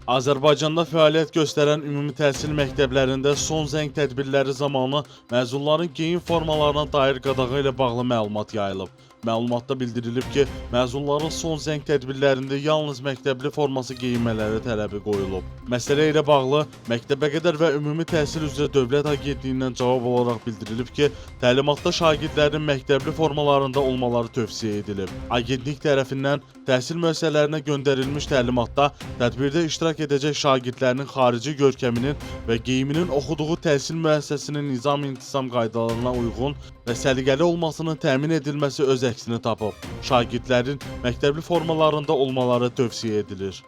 Azərbaycanda fəaliyyət göstərən ümumi təhsil məktəblərində son zəng tədbirləri zamanı məzunların geyim formalarına dair qadağa ilə bağlı məlumat yayılıb. Məlumatda bildirilib ki, məzunların son zəng tədbirlərində yalnız məktəbli forması geyinmələri tələbi qoyulub. Məsələ ilə bağlı Məktəbəqədər və Ümumi Təhsil üzrə Dövlət Agentliyindən cavab olaraq bildirilib ki, təlimatda şagirdlərin məktəbli formalarında olmaları tövsiyə edilib. Agentlik tərəfindən təhsil müəssisələrinə göndərilmiş təlimatda tədbirdə iştirak edəcək şagirdlərin xarici görkəminin və geyiminin oxuduğu təhsil müəssisəsinin nizam-intizam qaydalarına uyğun və səliqəli olmasının təmin edilməsi öz əksini tapıb. Şagirdlərin məktəbli formalarında olmaları tövsiyə edilir.